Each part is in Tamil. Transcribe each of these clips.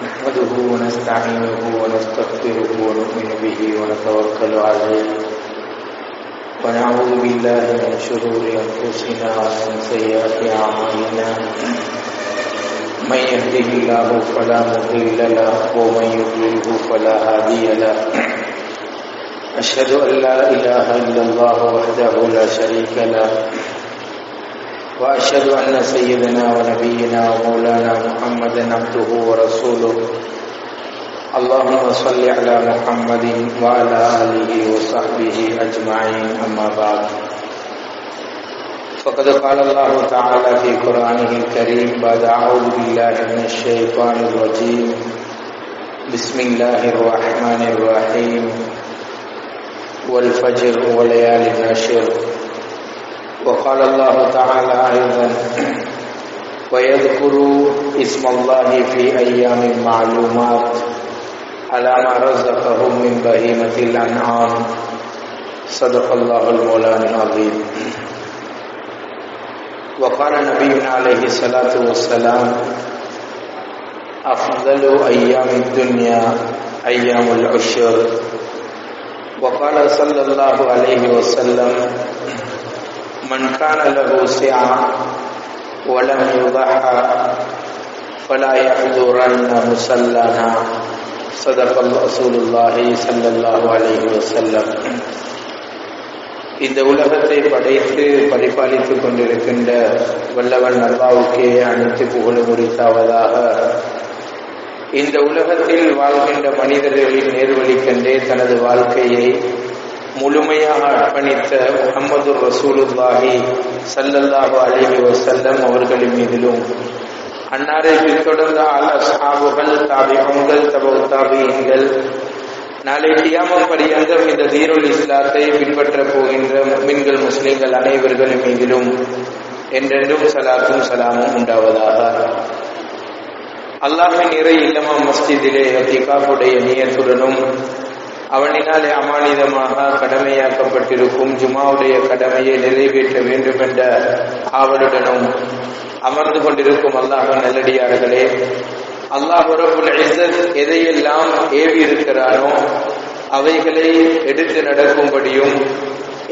نحمده ونستعينه ونستغفره ونؤمن به ونتوكل عليه ونعوذ بالله من شرور أنفسنا ومن سيئات أعمالنا من يهده الله فلا مضل له ومن يضلله فلا هادي له أشهد أن لا إله إلا الله وحده لا شريك له وأشهد أن سيدنا ونبينا ومولانا محمدا عبده ورسوله اللهم صل على محمد وعلى آله وصحبه أجمعين أما بعد فقد قال الله تعالى في قرآنه الكريم بعد أعوذ بالله من الشيطان الرجيم بسم الله الرحمن الرحيم والفجر وليال العشر وقال الله تعالى أيضا ويذكروا اسم الله في أيام معلومات على ما رزقهم من بهيمة الأنعام صدق الله المولان العظيم وقال نبينا عليه الصلاة والسلام أفضل أيام الدنيا أيام العشر وقال صلى الله عليه وسلم من كان له سعة ولم يضحى فلا يحضرن مصلانا صدق رسول الله صلى الله عليه وسلم. இந்த உலகத்தை படைத்து பரிபாலித்துக் கொண்டிருக்கின்ற வல்லவன் அல்லாஹ்வுக்கே அனைத்து புகழும் உரித்தாவதாக. இந்த உலகத்தில் வாழ்கின்ற மனிதர்களின் நேர்வழிக்கண்டே தனது வாழ்க்கையை முழுமையாக அர்ப்பணித்த முஹம்மது ரசூலுல்லாஹி ஸல்லல்லாஹு அலைஹி வஸல்லம் அவர்களின் மீதிலும் அன்னாரை பின்தொடர்ந்த அஸ்ஹாபுகள் தாபிஊன்கள் தபவு தாபிஈன்கள் நாளை கியாமத் பரியந்தம் இந்த தீனுல் இஸ்லாத்தை பின்பற்றப் போகின்ற முஃமின்கள் முஸ்லிம்கள் அனைவர்களின் மீதிலும் என்றென்றும் ஸலாத்தும் ஸலாமும் உண்டாவதாக. அல்லாஹ்வின் இறை இல்லமாம் மஸ்ஜிதிலே இத்திகாஃபுடைய நியத்துடனும் அவனினாலே அமானிதமாக கடமையாக்கப்பட்டிருக்கும் ஜுமாவுடைய கடமையை நிறைவேற்ற வேண்டும் என்ற ஆவலுடனும் அமர்ந்து கொண்டிருக்கும் அல்லாஹ்வின் நல்லடியார்களே, அல்லாஹ் ரப்புல் இஸ்ஸத் எதையெல்லாம் ஏவி இருக்கிறானோ அவைகளை எடுத்து நடக்கும்படியும்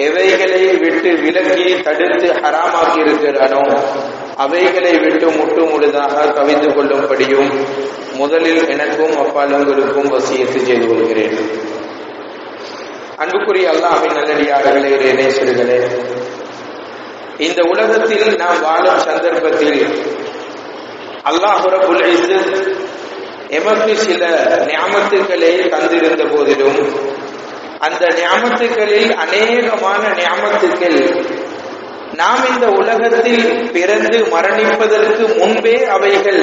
எவைகளை விட்டு விலக்கி தடுத்து ஹராமாக்கி இருக்கிறானோ அவைகளை விட்டு முற்று முழுதாக கவிந்து கொள்ளும்படியும் முதலில் எனக்கும் அப்பாலுங்களுக்கும் வசியத்து செய்து கொள்கிறேன். அன்புக்குரிய அல்லாஹ்வின் நல்லடியார்களே, நேசர்களே, இந்த உலகத்தில் நாம் வாழும் சந்தர்ப்பத்தில் அல்லாஹ் ரப்புல் இஸ்ஸத் எமக்கு சில நிஅமத்துக்களை தந்திருந்த போதிலும் அந்த நிஅமத்துக்களில் அநேகமான நிஅமத்துக்கள் நாம் இந்த உலகத்தில் பிறந்து மரணிப்பதற்கு முன்பே அவைகள்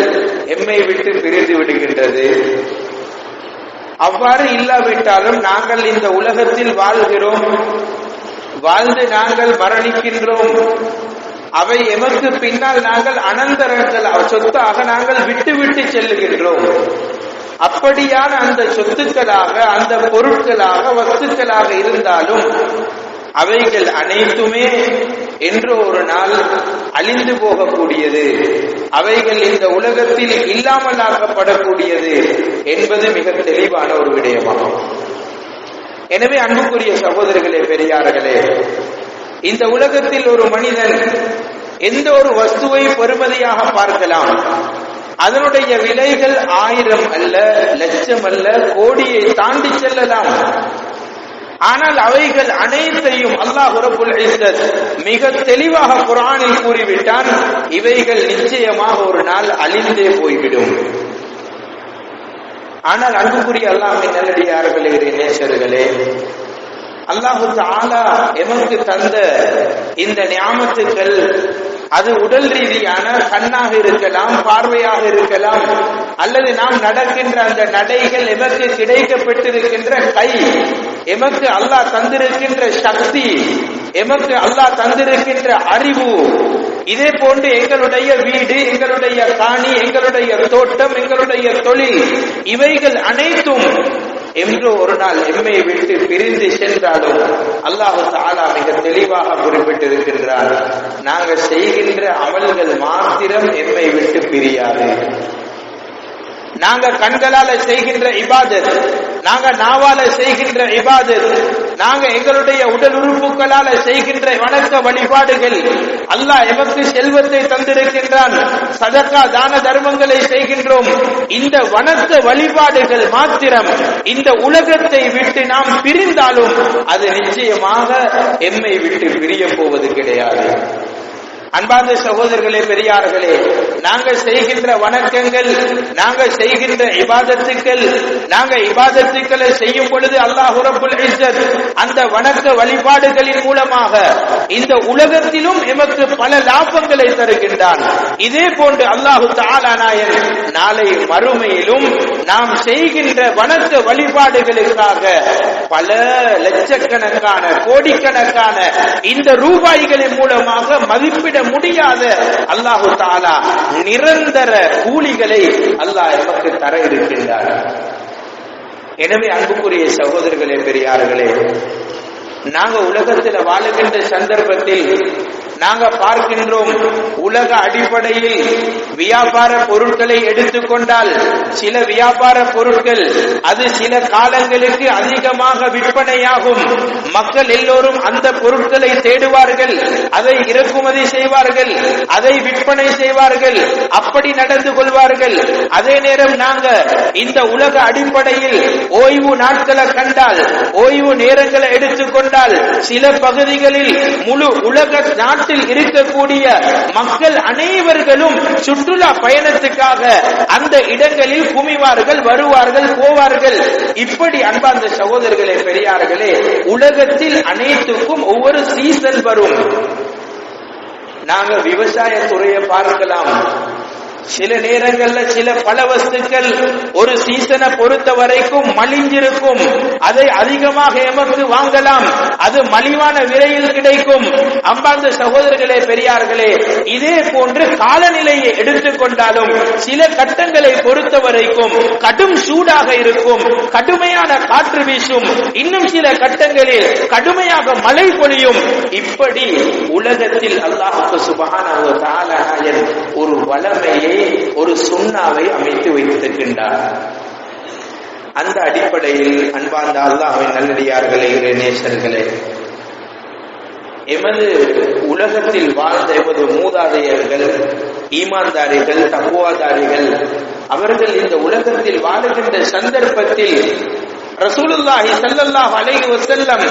எம்மை விட்டு பிரிந்து விடுகின்றது. அவ்வாறு இல்லாவிட்டாலும் நாங்கள் இந்த உலகத்தில் வாழ்கிறோம், வாழ்ந்து நாங்கள் மரணிக்கின்றோம். அவை எமக்கு பின்னால் நாங்கள் அனந்தரங்கள் சொத்தாக நாங்கள் விட்டு விட்டு செல்லுகின்றோம். அப்படியான அந்த சொத்துக்களாக அந்த பொருட்களாக வஸ்துக்களாக இருந்தாலும் அவைகள் அனைத்துமே என்றோ ஒரு நாள் அழிந்து போகக்கூடியது, அவைகள் இந்த உலகத்தில் இல்லாமல் ஆக்கப்படக்கூடியது என்பது மிக தெளிவான ஒரு விடயமாகும். எனவே அன்புக்குரிய சகோதரர்களே, பெரியார்களே, இந்த உலகத்தில் ஒரு மனிதன் எந்த ஒரு வஸ்துவை பெறுமதியாக பார்க்கலாம், அதனுடைய விலைகள் 1000 அல்ல, லட்சம் அல்ல, கோடியை தாண்டி செல்லலாம். ஆனால் அவைகள் அனைத்தையும் அல்லாஹ் ரப்புல் இஸ்ஸத் மிக தெளிவாக குர்ஆனில் கூறிவிட்டான், இவைகள் நிச்சயமாக ஒரு நாள் அழிந்தே போய்விடும். ஆனால் அன்புக்குரிய அல்லாஹ்வின் நல்லடியார்களே, நேசர்களே, அல்லாஹு தஆலா எமக்கு தந்த இந்த நியாமத்துக்கள் அது உடல் ரீதியான கண்ணாக இருக்கலாம், பார்வையாக இருக்கலாம், அல்லது நாம் நடக்கின்ற அந்த நடைகள், எமக்கு கிடைக்கப்பட்டிருக்கின்ற கை, எமக்கு அல்லாஹ் தந்திருக்கின்ற சக்தி, எமக்கு அல்லாஹ் தந்திருக்கின்ற அறிவு, இதே போன்று எங்களுடைய வீடு, எங்களுடைய காணி, எங்களுடைய தோட்டம், எங்களுடைய தொழில், இவைகள் அனைத்தும் என்று ஒரு நாள் எம்மை விட்டு பிரிந்து சென்றாலும் அல்லாஹ் தஆலா மிக தெளிவாக குறிப்பிட்டிருக்கின்றார், நாங்கள் செய்கின்ற அமல்கள் மாத்திரம் எம்மை விட்டு பிரியாது. நாங்க கண்களால செய்கின்ற இபாதத், நாங்க நாவால செய்கின்ற இபாதத், நாங்க எங்களுடைய உடல் உறுப்புகளால செய்கின்ற வணக்க வழிபாடுகள், அல்லாஹ் எமக்கு செல்வத்தை தந்திருக்கின்றான், சதகா தான தர்மங்களை செய்கின்றோம். இந்த வணக்க வழிபாடுகள் மாத்திரம் இந்த உலகத்தை விட்டு நாம் பிரிந்தாலும் அது நிச்சயமாக எம்மை விட்டு பிரிய போவது கிடையாது. அன்பார்ந்த சகோதரர்களே, பெரியார்களே, நாங்கள் செய்கின்ற வணக்கங்கள், நாங்கள் செய்கின்ற இபாதத்துக்கள், நாங்கள் இபாதத்துக்களை செய்யும் பொழுது அல்லாஹ் ரப்புல் இஸ்ஸத் அந்த வணக்க வழிபாடுகளின் மூலமாக இந்த உலகத்திலும் எமக்கு பல லாபங்களை தருகின்றான். இதே போன்று அல்லாஹு தஆலா நாளை மறுமையிலும் நாம் செய்கின்ற வணக்க வழிபாடுகளுக்காக பல லட்சக்கணக்கான கோடிக்கணக்கான இந்த ரூபாய்களின் மூலமாக மதிப்பிட முடியாத அல்லாஹு தஆலா நிரந்தர கூலிகளை அல்லாஹ் நமக்கு தர இருக்கின்றார். எனவே அன்புக்குரிய சகோதரர்களே, பெரியார்களே, நாங்க உலகத்தில் வாழுகின்ற சந்தர்ப்பத்தில் நாங்க பார்க்கின்றோம், உலக அடிப்படையில் வியாபார பொருட்களை எடுத்துக்கொண்டால் சில வியாபார பொருட்கள் அது சில காலங்களுக்கு அதிகமாக விற்பனையாகும். மக்கள் எல்லோரும் அந்த பொருட்களை தேடுவார்கள், அதை இறக்குமதி செய்வார்கள், அதை விற்பனை செய்வார்கள், அப்படி நடந்து கொள்வார்கள். அதே நேரம் நாங்க இந்த உலக அடிப்படையில் ஓய்வு நாட்களை கண்டால், ஓய்வு நேரங்களை எடுத்துக்கொண்டால் சில பகுதிகளில் முழு உலக நாட்டில் இருக்கக்கூடிய மக்கள் அனைவர்களும் சுற்றுலா பயணத்துக்காக அந்த இடங்களில் குமிவார்கள், வருவார்கள், போவார்கள். இப்படி அன்பார்ந்த சகோதரர்களே, பெரியார்களே, உலகத்தில் அனைத்துக்கும் ஒவ்வொரு சீசன் வரும். நாங்க விவசாய துறையை பார்க்கலாம். சில நேரங்கள்ல சில பல வஸ்துக்கள் ஒரு சீசனை பொறுத்த வரைக்கும் மலிஞ்சிருக்கும், அதை அதிகமாக எமக்கு வாங்கலாம், அது மலிவான விலையில் கிடைக்கும். அன்பார்ந்த சகோதரர்களே, பெரியார்களே, இதே போன்று காலநிலையை எடுத்துக்கொண்டாலும் சில கட்டங்களை பொறுத்த வரைக்கும் கடும் சூடாக இருக்கும், கடுமையான காற்று வீசும், இன்னும் சில கட்டங்களில் கடுமையாக மழை பொழியும். இப்படி உலகத்தில் அல்லாஹ் சுப்ஹானஹு வ தஆலா ஒரு வளமையை, ஒரு சுண்ணாவை அமைத்து வைத்திருக்கின்றார். அந்த அடிப்படையில் அன்பார்ந்த அல்லாஹ்வின் நல்லடியார்களே, நேசர்களே, எமது உலகத்தில் வாழ்ந்த எமது மூதாதையர்கள், ஈமான்தாரிகள், தக்வாதாரிகள், அவர்கள் இந்த உலகத்தில் வாழுகின்ற சந்தர்ப்பத்தில் ரசூலுல்லாஹி ஸல்லல்லாஹு அலைஹி வஸல்லம்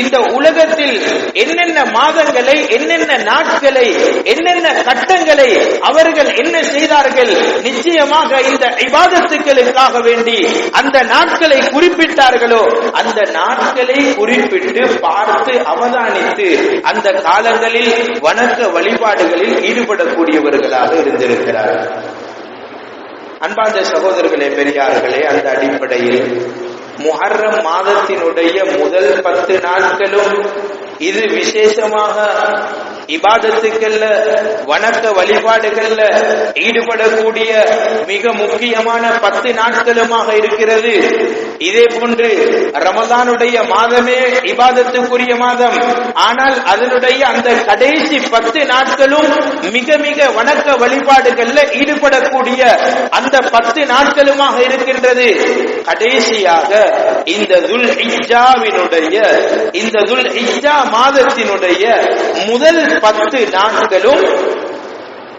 இந்த உலகத்தில் என்னென்ன மாதங்களை, என்னென்ன நாட்களை, என்னென்ன கட்டங்களை அவர்கள் என்ன செய்தார்கள், நிச்சயமாக இந்த இபாதத்துகளுக்காக வேண்டி அந்த நாட்களை குறிப்பிட்டார்களோ அந்த நாட்களை குறிப்பிட்டு பார்த்து அவதானித்து அந்த காலங்களில் வணக்க வழிபாடுகளில் ஈடுபடக்கூடியவர்களாக இருந்திருக்கிறார்கள். அன்பார்ந்த சகோதரர்களே, பெரியார்களே, அந்த அடிப்படையில் முஹர்ரம் மாதத்தினுடைய முதல் 10 நாட்களும் இது விசேஷமாக இபாதத்துக்கள்ல, வணக்க வழிபாடுகள்ல ஈடுபடக்கூடிய மிக முக்கியமான 10 நாட்களுமாக இருக்கிறது. இதே போன்று ரமதானுடைய மாதமே இபாதத்துக்குரிய மாதம். ஆனால் அதனுடைய அந்த கடைசி 10 நாட்களும் மிக மிக வணக்க வழிபாடுகள்ல ஈடுபடக்கூடிய அந்த 10 நாட்களுமாக இருக்கின்றது. கடைசியாக இந்த துல் ஹிஜ்ஜாவினுடைய, இந்த துல் ஹிஜ்ஜா மாதத்தினுடைய முதல் 10 நாட்களும்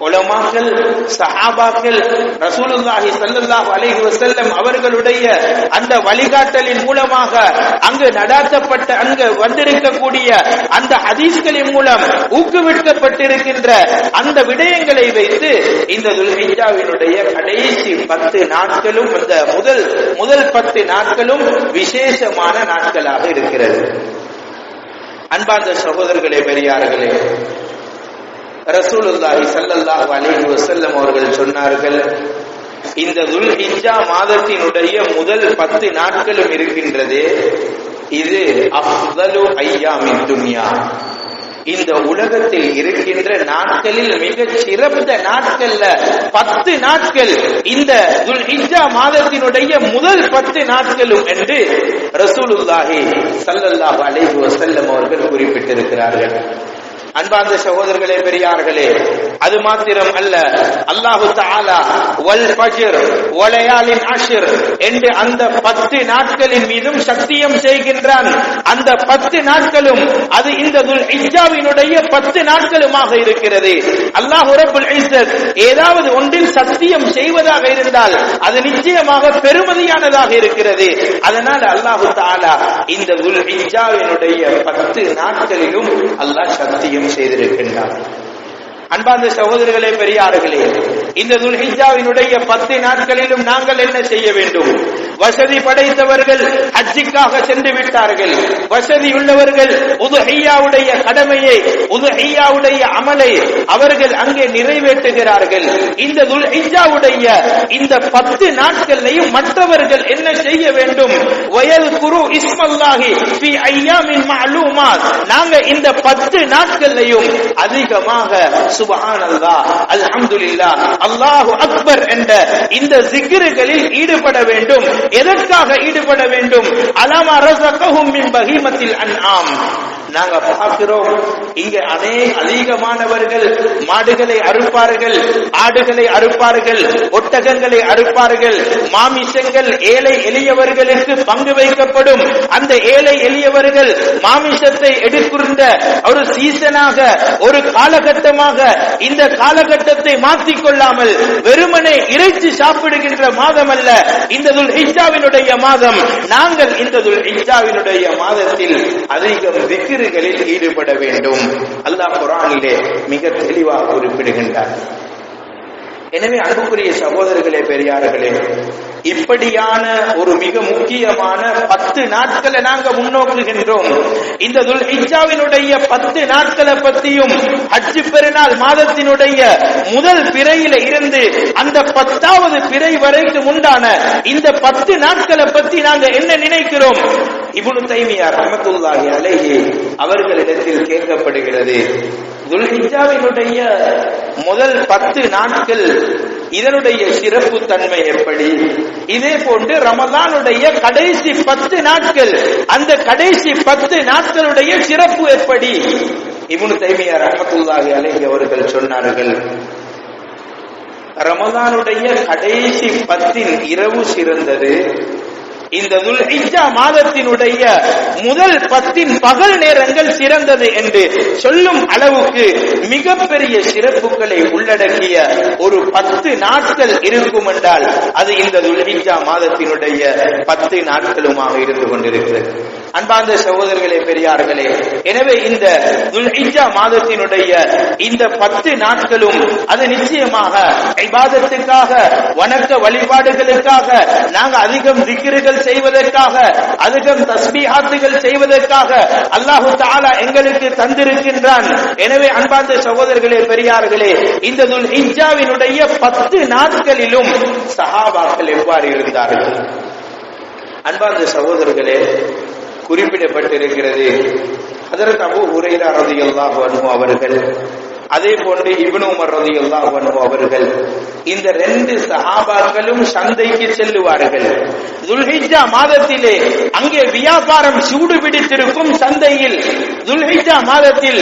உலமாக்கள், சஹாபாக்கள், ரசூலுல்லாஹி ஸல்லல்லாஹு அலைஹி வஸல்லம் அவர்களுடைய அந்த வழிகாட்டலின் மூலமாக அங்கு நடாத்தப்பட்ட, அங்கு வந்திருக்கக்கூடிய அந்த ஹதீஸ்களின் மூலம் ஊக்குவிக்கப்பட்டிருக்கின்ற அந்த விடயங்களை வைத்து இந்த துல்ஹிஜ்ஜாவினுடைய கடைசி 10 நாட்களும், அந்த முதல் 10 நாட்களும் விசேஷமான நாட்களாக இருக்கிறது. அன்பார்ந்த சகோதரர்களே, பெரியார்களே, ரசூலுல்லாஹி ஸல்லல்லாஹு அலைஹி வஸல்லம் அவர்கள் சொன்னார்கள், இந்த துல்ஹிஜ்ஜா மாதத்தினுடைய முதல் 10 நாட்களும் இருக்கின்றது, இது அஃதலு ஐயாமித் துன்யா, இந்த உலகத்தில் இருக்கின்ற நாட்களில் மிகச் சிறந்த நாட்கள்ல 10 நாட்கள் இந்த துல்ஹிஜ்ஜா மாதத்தினுடைய முதல் 10 நாட்களும் என்று ரசூலுல்லாஹி ஸல்லல்லாஹு அலைஹி வஸல்லம் அவர்கள் குறிப்பிட்டிருக்கிறார்கள். அன்பார்ந்த சகோதரர்களே, பெரியார்களே, அது மாத்திரம் அல்ல, அல்லாஹு தஆலா வல் ஃபஜ்ர் வலயாலின் அஷ்ர் என்று அந்த 10 நாட்களின் மீதும் சத்தியம் செய்கின்றான். அந்த 10 நாட்களும் அது இந்த துல்ஹிஜ்ஜாவினுடைய 10 நாட்களுமாக இருக்கிறது. அல்லாஹ் ரப்புல் இஸ்ஸத் ஏதாவது ஒன்றில் சத்தியம் செய்வதாக இருந்தால் அது நிச்சயமாக பெருமதியானதாக இருக்கிறது. அதனால் அல்லாஹு தஆலா இந்த துல்ஹிஜ்ஜாவினுடைய 10 நாட்களிலும் அல்லாஹ் சத்தியம் செய்திருக்கின்றார். அன்பார்ந்த சகோதரர்களே, பெரியார்களே, இந்த துல்ஹிஜ்ஜாவினுடைய 10 நாட்களிலும் நாங்கள் என்ன செய்ய வேண்டும்? வசதி படைத்தவர்கள் ஹஜ்ஜுக்காக சென்று விட்டார்கள். வசதி உள்ளவர்கள் உதுஹிய்யாவுடைய கடமையை, உதுஹிய்யாவுடைய அமலை அவர்கள் அங்கே நிறைவேற்றுகிறார்கள். இந்த துல்ஹிஜ்ஜாவுடைய இந்த 10 நாட்களையும் மற்றவர்கள் என்ன செய்ய வேண்டும்? வயல்குரு இஸ்மல்லாஹி ஃபீ அய்யாமின் மஅலூமாத். நாங்க இந்த 10 நாட்களையும் அதிகமாக சுப்ஹானல்லாஹ், அல்ஹம்துலில்லாஹ், அல்லாஹு அக்பர் என்ற இந்த ஜிக்ருகளில் ஈடுபட வேண்டும். எதற்காக ஈடுபட வேண்டும்? அலமா ரஸகஹும் மின் பஹீமத்தில் அன்ஆம். நாங்க பார்க்கிறோம், இங்கே அதிகமானவர்கள் மாடுகளை அறுப்பார்கள், ஆடுகளை அறுப்பார்கள், ஒட்டகங்களை அறுப்பார்கள். மாமிசங்கள் ஏழை எளியவர்களுக்கு பங்கு வைக்கப்படும். அந்த ஏழை எளியவர்கள் மாமிசத்தை எடுக்கின்ற ஒரு சீசனாக, ஒரு காலகட்டமாக இந்த காலகட்டத்தை மாற்றிக்கொள்ளாமல் வெறுமனே இறைச்சி சாப்பிடுகின்ற மாதம் அல்ல இந்த துல்ஹிஜ்ஜாவினுடைய மாதம். நாங்கள் இந்த துல்ஹிஜ்ஜாவினுடைய மாதத்தில் அதிகம் திக்ருகளில் ஈடுபட வேண்டும். அல்லாஹ் குர்ஆனிலே மிக தெளிவாக குறிப்பிடுகின்றார். எனவே அன்புக்குரிய சகோதரர்களே, பெரியார்களே, இப்படியான ஒரு மிக முக்கியமான 10 நாட்களை நாங்க முன்னோக்குகின்றோம். இந்த துல்ஹிஜ்ஜாவினுடைய 10 நாட்களை பற்றியும் ஹஜ் பெருநாள் மாதத்தினுடைய முதல் பிறையில இருந்து அந்த 10வது பிறை வரைக்கும் உண்டான இந்த 10 நாட்களை பற்றி நாங்க என்ன நினைக்கிறோம்? இப்னு தைமியா ரஹ்மத்துல்லாஹி அலைஹி அவர்களிடத்தில் கேட்கப்படுகிறது, துல்ஹிஜ்ஜாவினுடைய முதல் 10 நாட்கள் இதனுடைய சிறப்பு தன்மை எப்படி? இதே போன்று ரமலானுடைய கடைசி 10 நாட்கள், அந்த கடைசி 10 நாட்களுடைய சிறப்பு எப்படி? இப்னு தைமியா ரஹ்மத்துல்லாஹி அலைஹி அவர்கள் சொன்னார்கள், ரமலானுடைய கடைசி 10 இரவு சிறந்தது, இந்த துல்ஹிஜ்ஜா மாதத்தினுடைய முதல் 10 பகல் நேரங்கள் சிறந்தது என்று சொல்லும் அளவுக்கு மிகப்பெரிய சிறப்புகளை உள்ளடக்கிய ஒரு 10 நாட்கள் இருக்கும் என்றால் அது இந்த துல்ஹிஜ்ஜா மாதத்தினுடைய 10 நாட்களுமாக இருந்து கொண்டிருக்கிறது. அன்பார்ந்த சகோதரர்களே, பெரியார்களே, எனவே இந்த துல்ஹிஜ்ஜா மாதத்தினுடைய இந்த 10 நாட்களும் அது நிச்சயமாக இபாதத்துக்காக, வணக்க வழிபாடுகளுக்காக, நாங்கள் அதிகம் திக்ருகள் செய்வதற்காக, அதிகம் தஸ்பீஹாத்துகள் செய்வதற்காக அல்லாஹு தஆலா எங்களுக்கு தந்திருக்கின்றான். எனவே அன்பார்ந்த சகோதரர்களே, பெரியார்களே, இந்த துல்ஹிஜ்ஜாவினுடைய 10 நாட்களிலும் சஹாபாக்கள் எவ்வாறு இருந்தார்கள்? அன்பார்ந்த சகோதரர்களே, குறிப்பிடப்பட்டிருக்கிறது, ஹஜ்ரத் அபூ ஹுரைரா ரலியல்லாஹு அன்ஹு அவர்கள், அதே போன்று இப்னு உமர் ரலியல்லாஹு அன்ஹு அவர்கள், இந்த 2 சஹாபாக்களும் சந்தைக்கு செல்லுவார்கள். துல்ஹிஜ்ஜா மாதத்திலே அங்கே வியாபாரம் சூடு பிடித்திருக்கும் சந்தையில், துல்ஹிஜ்ஜா மாதத்தில்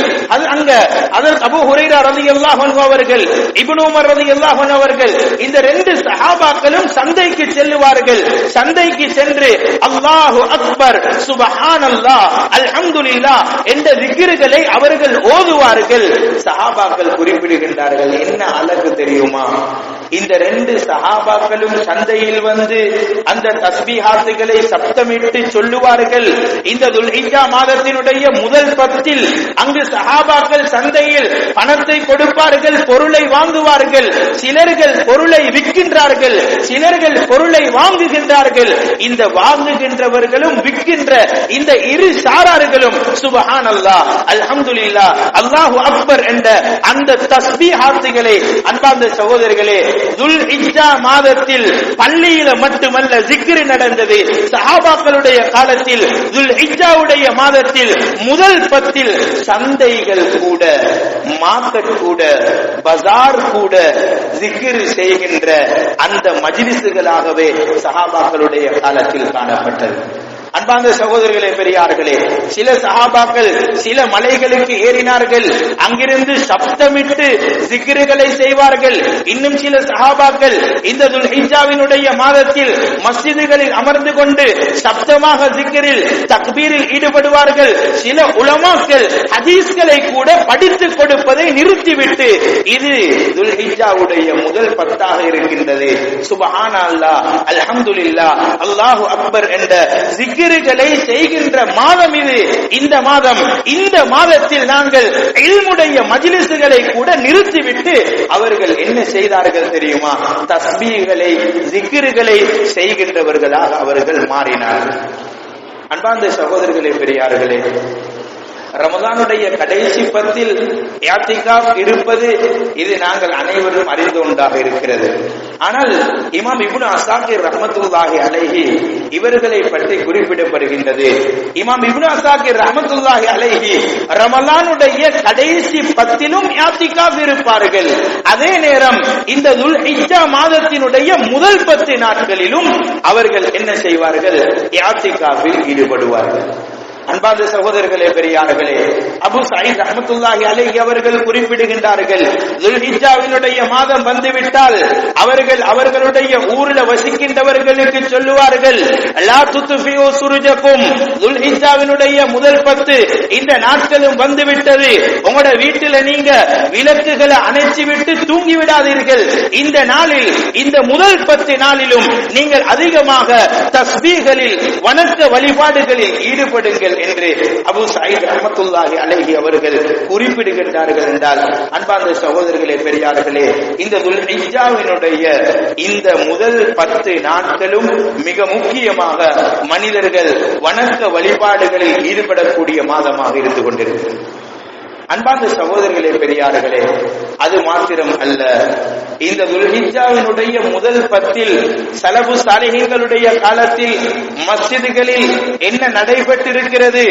அங்க ஹஜ்ரத் அபூ ஹுரைரா ரலியல்லாஹு அன்ஹு அவர்கள், இப்னு உமர் ரலியல்லாஹு அன்ஹு அவர்கள், இந்த 2 சஹாபாக்களும் சந்தைக்கு செல்லுவார்கள். சந்தைக்கு சென்று அல்லாஹு அக்பர், சுப்ஹானல்லாஹ், அல்ஹம்துலில்லாஹ் என்ற திக்ருகளை அவர்கள் ஓதுவார்கள். சஹாபாக்கள் குறிப்பிடுகின்றார்கள், என்ன அழகு தெரியுமா? இந்த 2 சஹாபாக்களும் சந்தையில் வந்து அந்த தஸ்பீஹாத்துகளை சப்தமிட்டு சொல்லுவார்கள். இந்த துல்ஹிஜ்ஜா மாதத்தினுடைய முதல் 10 அங்கு சஹாபாக்கள் சந்தையில் பணத்தை கொடுப்பார்கள், பொருளை வாங்குவார்கள். சிலர்கள் பொருளை விற்கின்றார்கள், சிலர்கள் பொருளை வாங்குகின்றார்கள். இந்த வாங்குகின்றவர்களும் விற்கின்ற இந்த இரு சாரார்களும் சுப்ஹானல்லாஹ், அல்ஹம்துலில்லாஹ், அல்லாஹு அக்பர் என்ற அந்த தஸ்பீஹாத்துகளை அன்பார்ந்த சகோதரர்களே துல்ஹிஜ்ஜா மாதத்தில் பள்ளியில மட்டுமல்ல ஜிக்ர் நடந்தது. சஹாபாக்களுடைய காலத்தில் துல்ஹிஜ்ஜாவுடைய மாதத்தில் முதல் 10 சந்தைகள் கூட, மார்க்கெட் கூட, பஜார் கூட ஜிக்ர் செய்கின்ற அந்த மஜ்லிஸ்களாகவே சஹாபாக்களுடைய காலத்தில் காணப்பட்டது. அன்பார்ந்த சகோதரர்களே, பெரியார்களே, சில சஹாபாக்கள் சில மலைகளுக்கு ஏறினார்கள், அங்கிருந்து சப்தமிட்டு ஜிக்ருகளை செய்வார்கள். இன்னும் சில சஹாபாக்கள் இந்த துல்ஹிஜ்ஜாவினுடைய மாதத்தில் மஸ்ஜிதுகளில் அமர்ந்து கொண்டு சப்தமாக ஜிக்ரில் தக்பீரில் ஈடுபடுவார்கள். சில உலமாக்கள் ஹதீஸ்களை கூட படித்துக் கொடுப்பதை நிறுத்திவிட்டு இது துல்ஹிஜ்ஜாவுடைய முதல் 10 இருக்கின்றது, சுப்ஹானல்லாஹ், அல்ஹம்துலில்லாஹ், அல்லாஹு அக்பர் என்ற ஜிக்ருகளை செய்கின்ற மாதம் இது. இந்த மாதம், இந்த மாதத்தில் நாங்கள் இல்முடைய மஜ்லிஸ்களை கூட நிறுத்திவிட்டு அவர்கள் என்ன செய்தார்கள் தெரியுமா? தஸ்பீஹ்களை, ஜிக்ருகளை செய்கின்றவர்களாக அவர்கள் மாறினார்கள். அன்பார்ந்த சகோதரர்களே, பெரியார்களே, ரமதானுடைய கடைசி 10 இஅ்திகாஃப் இருப்பது இது நாங்கள் அனைவரும் அறிந்த ஒன்றாக இருக்கிறது. ஆனால் இமாம் இப்னு அஸாகிர் ரஹ்மத்துல்லாஹி அலைஹி இவர்களை பற்றி குறிப்பிடப்படுகின்றது. இமாம் இப்னு அஸாகிர் ரஹ்மத்துல்லாஹி அலைஹி ரமலானுடைய கடைசி 10லும் இஅ்திகாஃப் இருப்பார்கள். அதே நேரம் இந்த துல்ஹிஜ்ஜா மாதத்தினுடைய முதல் 10 நாட்களிலும் அவர்கள் என்ன செய்வார்கள்? இஅ்திகாஃபில் ஈடுபடுவார்கள். அன்பார்ந்த சகோதரர்களே, பெரியார்களே, அபு சயீத் ரஹ்மத்துல்லாஹி அலைஹி அவர்கள் குறிப்பிடுகின்றார்கள், துல்ஹிஜ்ஜாவினுடைய மாதம் வந்துவிட்டால் அவர்கள் அவர்களுடைய ஊரில் வசிக்கின்றவர்களுக்கு சொல்லுவார்கள், லா துத்ஃபியூ சுருஜக்கும், துல்ஹிஜ்ஜாவினுடைய முதல் 10 இந்த நாட்களும் வந்துவிட்டது, உங்களோட வீட்டில் நீங்க விளக்குகளை அணைச்சி விட்டு தூங்கி விடாதீர்கள். இந்த நாளில், இந்த முதல் 10 நாளிலும் நீங்கள் அதிகமாக தஸ்பீஹ்களில், வணக்க வழிபாடுகளில் ஈடுபடுங்கள் என்று அபு சயீத் ரஹ்மத்துல்லாஹி அலைஹி அவர்கள் குறிப்பிடுகின்றார்கள். என்றால் அன்பார்ந்த சகோதரர்களே, பெரியார்களே, இந்த துல்ஹிஜ்ஜாவினுடைய இந்த முதல் 10 நாட்களும் மிக முக்கியமாக மனிதர்கள் வணக்க வழிபாடுகளில் ஈடுபடக்கூடிய மாதமாக இருந்து கொண்டிருக்கிறது. அன்பார்ந்த சகோதரர்களே, பெரியார்களே, அது மாத்திரம் அல்ல, இந்த துல்ஹிஜ்ஜாவினுடைய முதல் 10 சலஃபு சாலிஹீன்களுடைய காலத்தில் மஸ்ஜிதுகளில் என்ன நடைபெற்றிருக்கிறது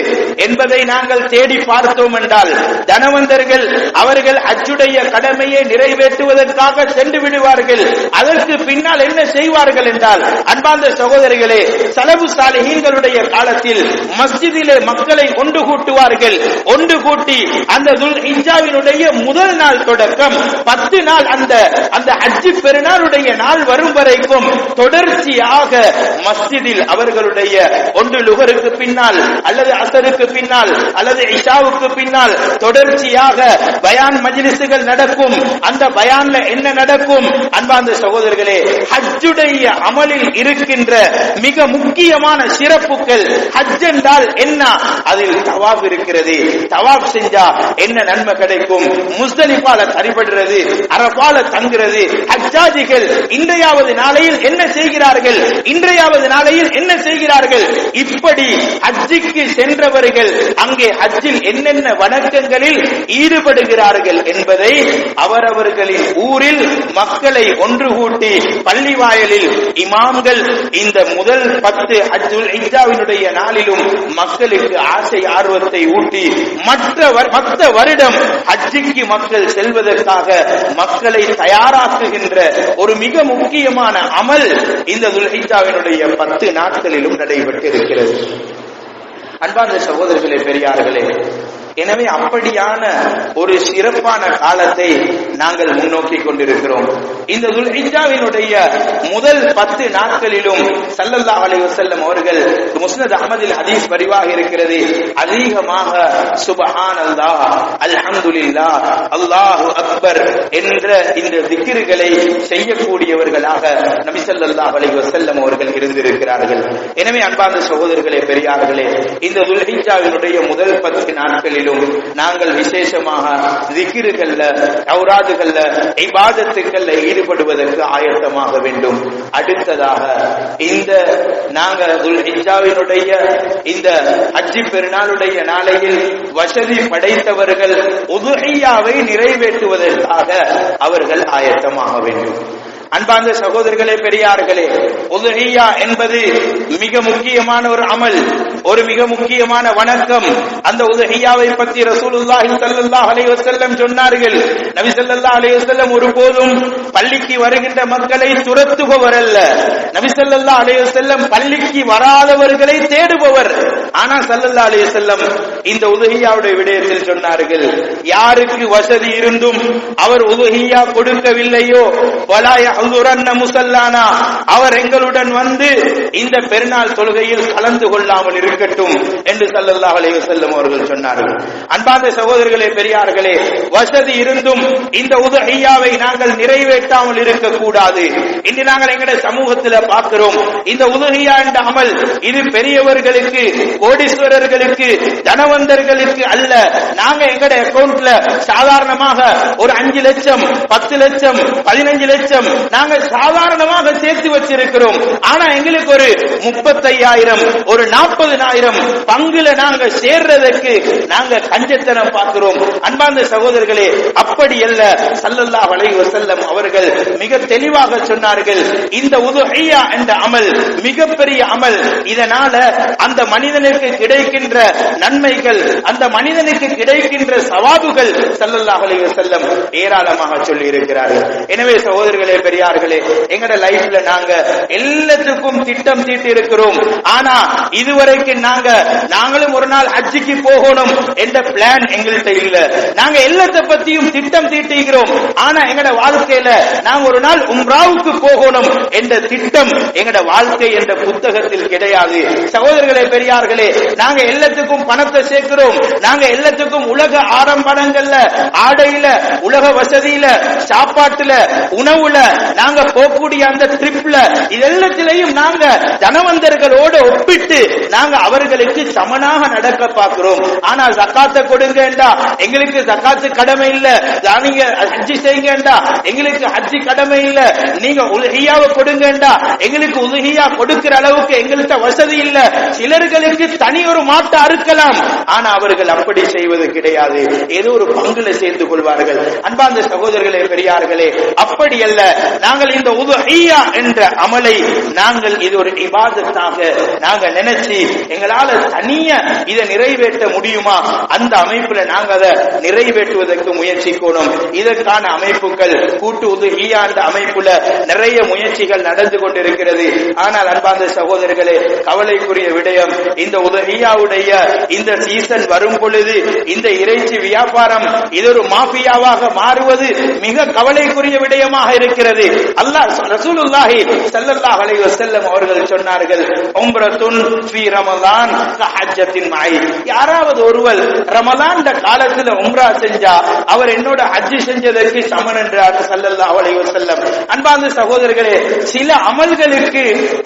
என்பதை நாங்கள் தேடி பார்த்தோம் என்றால், தனவந்தர்கள் அவர்கள் ஹஜ்ஜுடைய கடமையை நிறைவேற்றுவதற்காக சென்று விடுவார்கள். அதற்கு பின்னால் என்ன செய்வார்கள் என்றால், அன்பார்ந்த சகோதரர்களே, சலஃபு சாலிஹீன்களுடைய காலத்தில் மஸ்ஜிதிலே மக்களை ஒன்று கூட்டுவார்கள். ஒன்று கூட்டி அந்த துல்ஹிஜ்ஜாவினுடைய முதல் நாள் தொடக்கம் 10 நாள் அந்த ஹஜ் பெருநாளுடைய நாள் வரும் வரைக்கும் தொடர்ச்சியாக மஸ்ஜிதில் அவர்களுடைய ஒன்று லுஹருக்கு பின்னால் அல்லது அஸருக்கு பின்னால் அல்லது இஷாவுக்கு பின்னால் தொடர்ச்சியாக பயான் மஜ்லிஸ்கள் நடக்கும். அந்த பயான்ல என்ன நடக்கும்? அன்பார்ந்த சகோதரர்களே, ஹஜ்ஜுடைய அமலில் இருக்கின்ற மிக முக்கியமான சிறப்புகள். ஹஜ் என்றால் என்ன? அதில் தவாப் இருக்கிறது. தவாப் செஞ்சா என்ன நன்மை கிடைக்கும்? முஸ்தலிஃபால கரிபடுறது, அரஃபால தங்குறது. ஹஜ்ஜாஜிகள் இன்றையாவது நாளையில் என்ன செய்கிறார்கள்? இன்றையாவது நாளையில் என்ன செய்கிறார்கள்? இப்படி ஹஜ்ஜுக்கு சென்றவர்கள் அங்கே ஹஜ்ஜில் என்னென்ன வணக்கங்களில் ஈடுபடுகிறார்கள் என்பதை அவரவர்களின் ஊரில் மக்களை ஒன்று கூட்டி பள்ளி வாயலில் இமாம்கள் இந்த முதல் 10 ஹஜ்ஜுல் இஜ்ஜாவினுடைய நாளிலும் மக்களுக்கு ஆசை ஆர்வத்தை ஊட்டி மற்ற வருடம் ஹஜ்ஜிக்கு மக்கள் செல்வதற்காக மக்களை தயாராக்குகின்ற ஒரு மிக முக்கியமான அமல் இந்த துல்ஹிஜ்ஜாவினுடைய 10 நாட்களிலும் நடைபெற்றிருக்கிறது. அன்பார்ந்த சகோதரர்களே, பெரியார்களே, எனவே அப்படியான ஒரு சிறப்பான காலத்தை நாங்கள் முன்னோக்கி கொண்டிருக்கிறோம். இந்த துல்ஹிஜ்ஜாவினுடைய முதல் 10 நாட்களிலும் ஸல்லல்லாஹு அலைஹி வஸல்லம் அவர்கள் முஸ்னத் அஹ்மதில் ஹதீஸ் பதிவாக இருக்கிறது, அதிகமாக சுப்ஹானல்லாஹ், அல்ஹம்துலில்லாஹ், அல்லாஹு அக்பர் என்ற இந்த திக்ருகளை செய்யக்கூடியவர்களாக நபி ஸல்லல்லாஹு அலைஹி வஸல்லம் அவர்கள் இருந்திருக்கிறார்கள். எனவே அன்பார்ந்த சகோதரர்களே, பெரியார்களே, இந்த துல்ஹிஜ்ஜாவினுடைய முதல் 10 நாட்களில் நாட்களிலும் நாங்கள் விசேஷமாக திக்ருகள்ல, தௌராதுகள்ல, இபாதத்துக்கள்ல ஈடுபடுவதற்கு ஆயத்தமாக வேண்டும். அடுத்ததாக இந்த நாங்கள் துல்ஹிஜ்ஜாவினுடைய இந்த ஹஜ்ஜி பெருநாளுடைய நாளையில் வசதி படைத்தவர்கள் உதுஹிய்யாவை நிறைவேற்றுவதற்காக அவர்கள் ஆயத்தமாக வேண்டும். அன்பார்ந்த சகோதரர்களே, பெரியார்களே, உதுஹிய்யா என்பது மிக முக்கியமான ஒரு அமல், ஒரு மிக முக்கியமான வணக்கம். அந்த உதுஹிய்யாவை பற்றி ரசூலுல்லாஹி ஸல்லல்லாஹு அலைஹி வஸல்லம் சொன்னார்கள். நபி ஸல்லல்லாஹு அலைஹி வஸல்லம் ஒருபோதும் பள்ளிக்கு வருகின்ற மக்களை துரத்துபவர் அல்ல. நபி ஸல்லல்லாஹு அலைஹி வஸல்லம் பள்ளிக்கு வராதவர்களை தேடுபவர். ஆனா ஸல்லல்லாஹு அலைஹி வஸல்லம் இந்த உதுஹிய்யாவுடைய விடயத்தில் சொன்னார்கள், யாருக்கு வசதி இருந்தும் அவர் உதுஹிய்யா கொடுக்கவில்லையோ வலா முசல்லானா, அவர் எங்களுடன் வந்து இந்த பெருநாள் தொழுகையில் கலந்து கொள்ளாமல் இருக்கட்டும் என்று ஸல்லல்லாஹு அலைஹி வஸல்லம் அவர்கள் சொன்னார்கள். அன்பார்ந்த சகோதரர்களே, பெரியார்களே, வசதி இருந்தும் இந்த உதுஹிய்யாவை நாங்கள் நிறைவேற்றாமல் இருக்கக்கூடாது. இன்று நாங்கள் எங்களுடைய சமூகத்தில் பார்க்கிறோம், இந்த உதுஹிய்யா என்ற அமல் இது பெரியவர்களுக்கு, கோடீஸ்வரர்களுக்கு, தனவந்தர்களுக்கு அல்ல. நாங்க எங்களுடைய அக்கவுண்ட்ல சாதாரணமாக ஒரு 5 லட்சம், 10 லட்சம், 15 லட்சம் நாங்கள் சாதாரணமாக சேர்த்து வச்சிருக்கிறோம். ஆனா எங்களுக்கு ஒரு 35,000, ஒரு 40,000 பங்குல நாங்க சேர்றதுக்கு நாங்க கஞ்சத்தனம் பார்க்கிறோம். அன்பார்ந்த சகோதரர்களே, அப்படி அல்ல. ஸல்லல்லாஹு அலைஹி வஸல்லம் அவர்கள் மிக தெளிவாக சொன்னார்கள், இந்த உதுஹிய்யா என்ற அமல் மிகப்பெரிய அமல். இதனால அந்த மனிதனுக்கு கிடைக்கின்ற நன்மைகள், அந்த மனிதனுக்கு கிடைக்கின்ற சவாபுகள் ஸல்லல்லாஹு அலைஹி வஸல்லம் ஏராளமாக சொல்லி இருக்கிறார்கள். எனவே சகோதரர்களே, பெரியார்களே, எங்கட லைஃப்ல நாங்க எல்லாத்துக்கும் திட்டம் தீட்டி இருக்கிறோம். ஆனா இதுவரைக்கும் நாங்களும் ஒரு நாள் ஹஜ்ஜிக்கு போகணும் என்ற பிளான் எங்கள்கிட்ட இல்ல. நாங்க எல்லாத்த பத்தியும் திட்டம் தீட்டுகிறோம். ஆனா எங்கட வாழ்க்கையில நாங்க ஒரு நாள் உம்ராவுக்கு போகணும் என்ற திட்டம் எங்கட வாழ்க்கை என்ற புத்தகத்தில் கிடையாது. சகோதரர்களே, பெரியார்களே, நாங்க எல்லாத்துக்கும் பணத்தை சேர்க்கிறோம். நாங்க எல்லாத்துக்கும் உலக ஆடம்பரங்கள்ல, ஆடையில, உலக வசதியில, சாப்பாட்டுல, உணவுல, நாங்க போகக்கூடிய அந்த ட்ரிப்ல, இதெல்லாத்திலையும் நாங்க தனவந்தர்களோடு ஒப்பிட்டு நாங்க அவர்களுக்கு சமனாக நடக்க பார்க்கிறோம். ஆனா ஜகாத்தை கொடுங்கண்டா எங்களுக்கு ஜகாத்து கடமை இல்ல, நீங்க ஹஜ்ஜி செய்யுங்கண்டா எங்களுக்கு ஹஜ்ஜி கடமை இல்ல, நீங்க உதுஹிய்யாவை கொடுங்கண்டா எங்களுக்கு உதுஹிய்யா கொடுக்கிற அளவுக்கு எங்கள்கிட்ட வசதி இல்ல. சிலர்களுக்கு தனி ஒரு மாட்டை அறுக்கலாம், ஆனா அவர்கள் அப்படி செய்வது கிடையாது. ஏதோ ஒரு பங்குல சேர்ந்து கொள்வார்கள். அன்பார்ந்த சகோதரர்களே, பெரியார்களே, அப்படி அல்ல. நாங்கள் இந்த உதுஹிய்யா என்ற அமலை நாங்கள் இது ஒரு இபாதத்தாக நாங்க நினைச்சு எங்களால தனிய இதை நிறைவேற்ற முடியுமா, அந்த அமைப்புல நாங்க அதை நிறைவேற்றுவதற்கு முயற்சிக்கணும். இதற்கான அமைப்புகள் கூட்டு உதுஹிய்யா என்ற அமைப்புல நிறைய முயற்சிகள் நடந்து கொண்டிருக்கிறது. ஆனால் அன்பார்ந்த சகோதரர்களே, கவலைக்குரிய விடயம், இந்த உதுஹிய்யாவுடைய இந்த சீசன் வரும் பொழுது இந்த இறைச்சி வியாபாரம் இது ஒரு மாஃபியாவாக மாறுவது மிக கவலைக்குரிய விடயமாக இருக்கிறது. அல்லாஹ் ரசூலுல்லாஹி ஸல்லல்லாஹு அலைஹி வஸல்லம் அவர்கள் சொன்னார்கள், உம்ரத்துன் ஃபீ ரமலான் கஹஜ்ஜத்தின் மஇ. யாராவது ஒருவர் ரமலான் காலத்துல உம்ரா செஞ்சா அவர் என்னோட ஹஜ் செஞ்சதற்கு சமன் என்றார் ஸல்லல்லாஹு அலைஹி வஸல்லம். அன்பார்ந்த சகோதரர்களே, சில அமல்களுக்கு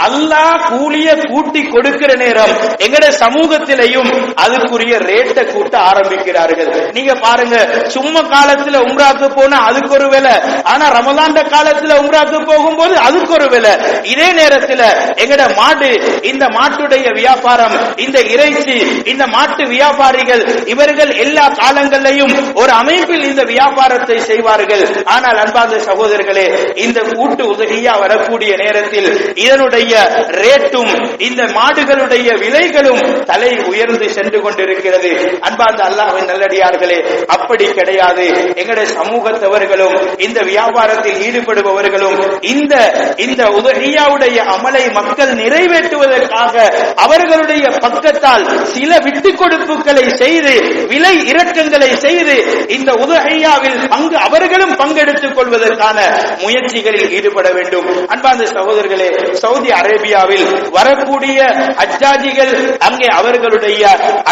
அல்லாஹ் கூலிய கூட்டி கொடுக்கிற நேரம் எங்கட சமூகத்திலையும் அதுக்குரிய ரேட்டை கூட்ட ஆரம்பிக்கிறார்கள். நீங்க பாருங்க, சும்மா காலத்துல உம்ராக்கு போனா அதுக்கு ஒரு விலை, ஆனா ரமலான் காலத்துல உம்ராக்கு போகும்போது அதுக்கு ஒரு விலை. இதே நேரத்தில் எங்கட மாடு, இந்த மாட்டுடைய வியாபாரம், இந்த இறைச்சி, இந்த மாட்டு வியாபாரிகள் இவர்கள் எல்லா காலங்களிலும் ஒரு அமைப்பில் இந்த வியாபாரத்தை செய்வார்கள். ஆனால் அன்பார்ந்த சகோதரர்களே, இந்த கூட்டு உதுஹிய்யா வரக்கூடிய நேரத்தில் இதனுடைய ரேட்டும் இந்த மாடுகளுடைய விலைகளும் தலை உயர்ந்து சென்று கொண்டிருக்கிறது. அன்பார்ந்த அல்லாஹ்வின் நல்லடியார்களே, அப்படி கிடையாது. எங்களுடைய சமூகத்தவர்களும் இந்த வியாபாரத்தில் ஈடுபடுபவர்களும் இந்த உதுஹிய்யாவுடைய அமலை மக்கள் நிறைவேற்றுவதற்காக அவர்களுடைய பக்கத்தால் சில விட்டுக் கொடுப்புகளை செய்து, விலை இறக்கங்களை செய்து இந்த உதுஹிய்யாவில் அவர்களும் பங்கெடுத்துக் கொள்வதற்கான முயற்சிகளில் ஈடுபட வேண்டும். அன்பார்ந்த சகோதரர்களே, சவுதி அரேபியாவில் வரக்கூடிய ஹஜ்ஜாஜிகள் அங்கே அவர்களுடைய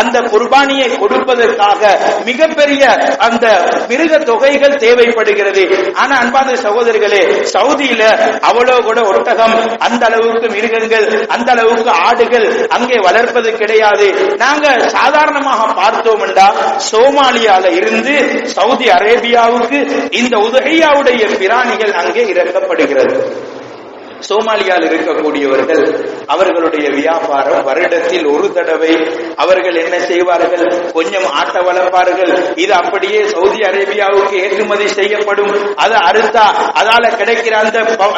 அந்த குர்பானியை கொடுப்பதற்காக மிகப்பெரிய அந்த மிருக தொகைகள் தேவைப்படுகிறது. ஆனா அன்பார்ந்த சகோதரர்களே, சவுதியில அவ்வளவு கூட ஒட்டகம், அந்த அளவுக்கு மிருகங்கள், அந்த அளவுக்கு ஆடுகள் அங்கே வளர்ப்பது கிடையாது. நாங்க சாதாரணமாக பார்த்தோம் என்றா சோமாலியால இருந்து சவுதி அரேபியாவுக்கு இந்த உதுஹியாவுடைய பிராணிகள் அங்கே இறக்கப்படுகிறது. சோமாலியாவில் இருக்கக்கூடியவர்கள் அவர்களுடைய வியாபாரம் வருடத்தில் ஒரு தடவை அவர்கள் என்ன செய்வார்கள், கொஞ்சம் ஆட்ட வளர்ப்பார்கள். இது அப்படியே சவுதி அரேபியாவுக்கு ஏற்றுமதி செய்யப்படும். அது அறுத்தா அதால கிடைக்கிற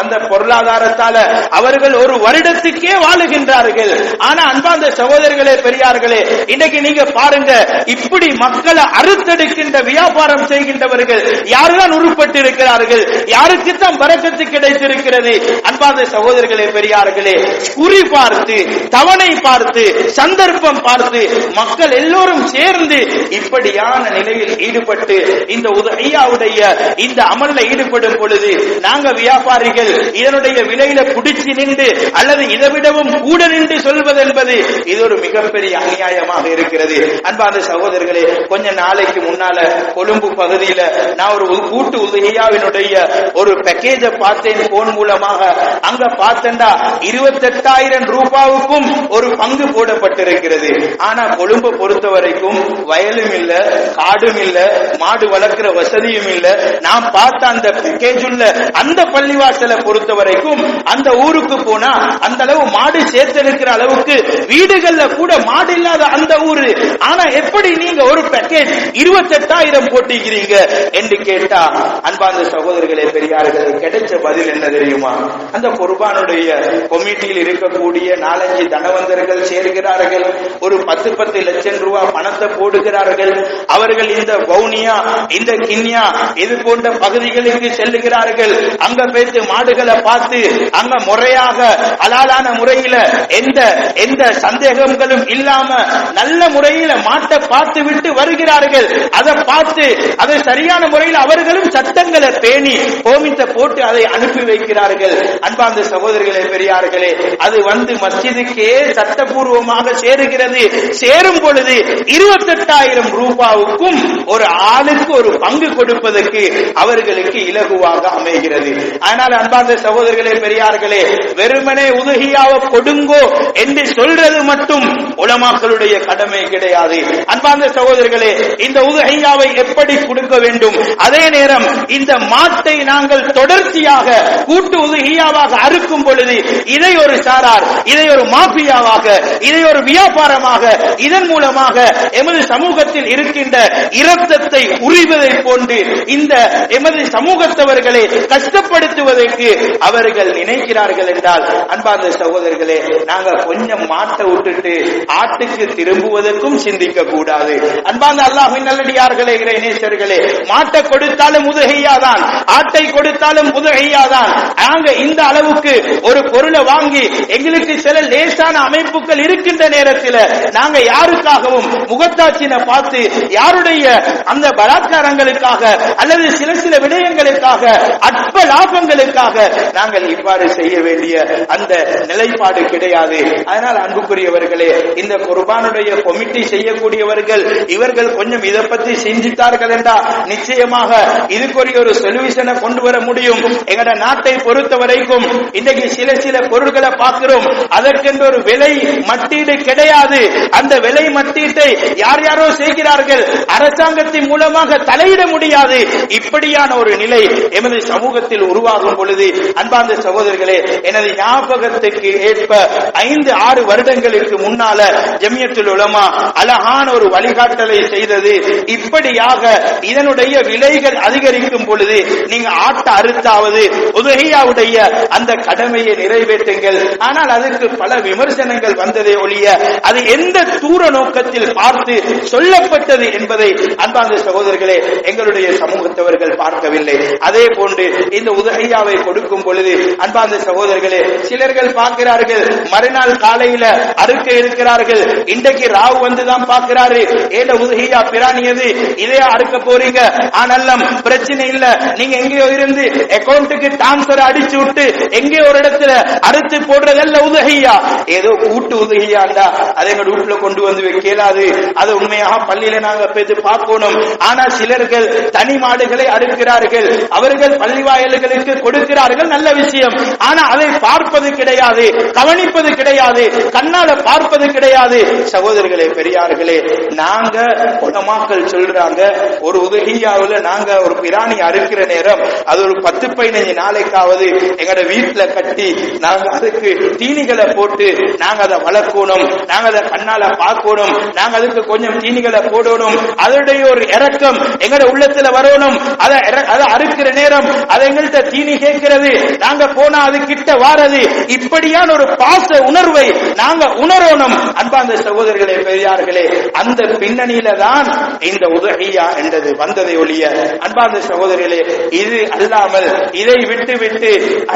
அந்த பொருளாதாரத்தால அவர்கள் ஒரு வருடத்துக்கே வாழுகின்றார்கள். ஆனா அன்பார்ந்த சகோதரர்களே, பெரியார்களே, இன்னைக்கு நீங்க பாருங்க, இப்படி மக்களை அறுத்தெடுக்கின்ற வியாபாரம் செய்கின்றவர்கள் யாருதான் உருப்பட்டு இருக்கிறார்கள்? யாருக்குத்தான் பரக்கத்து கிடைத்திருக்கிறது? அன்பார்ந்த சகோதரர்களே, பெரியார்களே, குறி பார்த்து, தவணை பார்த்து, சந்தர்ப்பம் பார்த்து மக்கள் எல்லோரும் சேர்ந்து இப்படியான நிலையில் ஈடுபட்டு இந்த உதுஹியாவுடைய இந்த அமல்ல ஈடுபடும் பொழுது நாங்க வியாபாரிகள் இதனுடைய விலையில பிடிச்சு நின்று அல்லது இதை விடவும் கூட நின்று சொல்வது என்பது இது ஒரு மிகப்பெரிய அநியாயமாக இருக்கிறது. அன்பான சகோதரர்களே, கொஞ்ச நாளைக்கு முன்னால கொழும்பு பகுதியில நான் ஒரு கூட்டு உதுஹியாவினுடைய ஒரு பேக்கேஜ பார்த்தேன் போன் மூலமாக. அங்க பார்த்தா 28,000 ரூபாவுக்கும் ஒரு பங்கு போடப்பட்டிருக்கிறது. ஆனா கொழும்பை பொறுத்த வரைக்கும் வயலும் இல்ல, காடும் இல்ல, மாடு வளர்க்கிற வசதியும் இல்ல. நான் பார்த்த அந்த பேக்கேஜ் உள்ள அந்த பள்ளிவாசலை பொறுத்த வரைக்கும் அந்த ஊருக்கு போனா அந்த அளவு மாடு சேர்த்திருக்கிற அளவுக்கு வீடுகள்ல கூட மாடு இல்லாத அந்த ஊரு. ஆனா எப்படி நீங்க ஒரு பேக்கேஜ் 28,000 போட்டிக்கிறீங்க என்று கேட்டா, அன்பார்ந்த சகோதரர்களே, பெரியார்களே, கிடைச்ச பதில் என்ன தெரியுமா? அந்த குர்பானுடைய கமிட்டியில் இருக்கக்கூடிய 4-5 தனவந்தர்கள் சேர்கிறார்கள். ஒரு 10 லட்சம் ரூபாய் பணத்தை போடுகிறார்கள். அவர்கள் இந்த வவுனியா, இந்த கிண்ணியா, இது போன்ற பகுதிகளுக்கு செல்லுகிறார்கள். அங்க பேச்சு மாடுகளை பார்த்து அங்க முறையாக ஹலாலான முறையில எந்த சந்தேகங்களும் இல்லாம நல்ல முறையில மாட்டை பார்த்து விட்டு வருகிறார்கள். அதை பார்த்து அதை சரியான முறையில் அவர்களும் சட்டங்களை பேணி கோமித்த போட்டு அதை அனுப்பி வைக்கிறார்கள். அன்பார்ந்த சகோதரர்களே, பெரியார்களே, அது வந்து மஸ்ஜிதுக்கே சட்டபூர்வமாக சேருகிறது. சேரும் பொழுது 28,000 ரூபாவுக்கும் ஒரு ஆளுக்கு ஒரு பங்கு கொடுப்பதற்கு அவர்களுக்கு இலகுவாக அமைகிறது. ஆனால் அன்பார்ந்த சகோதரர்களே, பெரியார்களே, வெறுமனே உதுஹியாவை கொடுங்கோ என்று சொல்றது மட்டும் உலமாக்களுடைய கடமை கிடையாது. அன்பார்ந்த சகோதரர்களே, இந்த உதுஹியாவை எப்படி கொடுக்க வேண்டும்? அதே நேரம் இந்த மாட்டை நாங்கள் தொடர்ச்சியாக கூட்டு உதுஹியாவாக அறுக்கும் பொழுது இதை ஒரு சாரார், இதை ஒரு மாஃபியாவாக, இதை ஒரு வியாபாரமாக, இதன் மூலமாக எமது சமூகத்தில் இருக்கின்ற இரத்தத்தை உரிவதை போன்று இந்த எமது சமூகத்தவர்களை கஷ்டப்படுத்துவதற்கு அவர்கள் நினைக்கிறார்கள் என்றால், அன்பார்ந்த சகோதரர்களே, நாங்க கொஞ்சம் மாட்டை விட்டுட்டு ஆட்டுக்கு திரும்புவதற்கும் சிந்திக்க கூடாது. அன்பார்ந்த அல்லாஹ்வின் நல்லடியார்களே, இறைநேசர்களே, மாட்டை கொடுத்தாலும் உதுஹியாதான், ஆட்டை கொடுத்தாலும் உதுஹியாதான். நாங்க இந்த அளவுக்கு ஒரு பொருளை வாங்கி எங்களுக்கு சில லேசான அமைப்புகள் இருக்கின்ற நேரத்தில் நாங்க யாருக்காகவும் முகத்தாட்சியை பார்த்து யாருடைய அந்த பலாத்காரங்களுக்காக அல்லது சில விடயங்களுக்காக அற்ப லாபங்களுக்காக நாங்கள் இவ்வாறு செய்ய வேண்டிய அந்த நிலைப்பாடு கிடையாது. அதனால் அன்புக்குரியவர்களே, இந்த குர்பானுடைய கமிட்டி செய்யக்கூடியவர்கள் இவர்கள் கொஞ்சம் இதை பற்றி சிந்தித்தார்கள் என்றால் நிச்சயமாக இதுக்குரிய ஒரு சொல்யூஷனை கொண்டு வர முடியும். எங்கட நாட்டை பொறுத்த வரைக்கும் இன்றைக்கு சில பொருட்களை பார்க்கிறோம், அதற்கென்று ஒரு விலை மட்டீடு கிடையாது. அந்த விலை மட்டீட்டை யாரோ செய்கிறார்கள், அரசாங்கத்தின் மூலமாக தலையிட முடியாது. இப்படியான ஒரு நிலை எமது சமூகத்தில் உருவாகும் பொழுது, அன்பார்ந்த சகோதரர்களே, எனது ஞாபகத்துக்கு ஏற்ப 5-6 வருடங்களுக்கு முன்னால ஜமியத்துல் உலமா அழகான ஒரு வழிகாட்டலை செய்தது. இப்படியாக இதனுடைய விலைகள் அதிகரிக்கும் பொழுது நீங்க ஆட்ட அறுத்தாவது உதுஹியாவுடைய அந்த கடமையை நிறைவேற்றுங்கள். ஆனால் அதற்கு பல விமர்சனங்கள் வந்ததே ஒழிய அது எந்த தூர நோக்கத்தில் பார்த்து சொல்லப்பட்டது என்பதை அன்பார்ந்த சகோதரர்களே எங்களுடைய சமூகத்தவர்கள் பார்க்கவில்லை. அதே போன்று இந்த உதுஹியாவை கொடுக்கும் பொழுது அன்பார்ந்த சகோதரர்களே, சிலர்கள் பார்க்கிறார்கள், மறுநாள் காலையில அறுக்க இருக்கிறார்கள், இன்றைக்கு ராவ் வந்துதான் பார்க்கிறாரு, ஏட உதுஹியா பிராணியது இதையா அறுக்க போறீங்க, ஆனாலும் பிரச்சனை இல்ல, நீங்க எங்கேயோ இருந்து அக்கௌண்ட்டுக்கு டிரான்ஸ்பர் அடிச்சு விட்டு எங்கே ஒரு இடத்துல அறுத்து போடுறதல்ல உதகையா. ஏதோ கூட்டு உதகையாண்டா அதை எங்க வீட்டுல கொண்டு வந்து வைக்கலாது. அது உண்மையாக பள்ளியில நாங்க போய் பார்க்கணும். ஆனா சிலர்கள் தனி மாடுகளை அறுக்கிறார்கள், அவர்கள் பள்ளி வாயில்களுக்கு கொடுக்கிறார்கள், நல்ல விஷயம். ஆனா அதை பார்ப்பது கிடையாது, கவனிப்பது கிடையாது, கண்ணால பார்ப்பது கிடையாது. சகோதரர்களே, பெரியார்களே, நாங்க உலமாக்கள் சொல்றாங்க, ஒரு உதகியாவுல நாங்க ஒரு பிராணி அறுக்கிற நேரம் அது ஒரு 10-15 நாளைக்காவது எங்கட வீட்டுல கட்டி நாங்க அதுக்கு தீனிகளை போட்டு நாங்க அதை வளர்க்கணும், நாங்க அதை கண்ணால பார்க்கணும், நாங்க அதுக்கு கொஞ்சம் தீனிகளை போடணும். அதனுடைய ஒரு இறக்கம் எங்கட உள்ளத்துல வரணும். அதை அறுக்கிற நேரம் அதை எங்கள்கிட்ட தீனி கேட்கிறது, நாங்க போனா அது கிட்ட வாரது. இப்படியான ஒரு பாச உணர்வை நாங்க உணரணும். அன்பார்ந்த சகோதரர்களே, பெரியார்களே, அந்த பின்னணியில தான் இந்த உதஹியா என்றது வந்ததை ஒழிய, அன்பார்ந்த சகோதரர்களே, இது அல்லாமல் இதை விட்டு விட்டு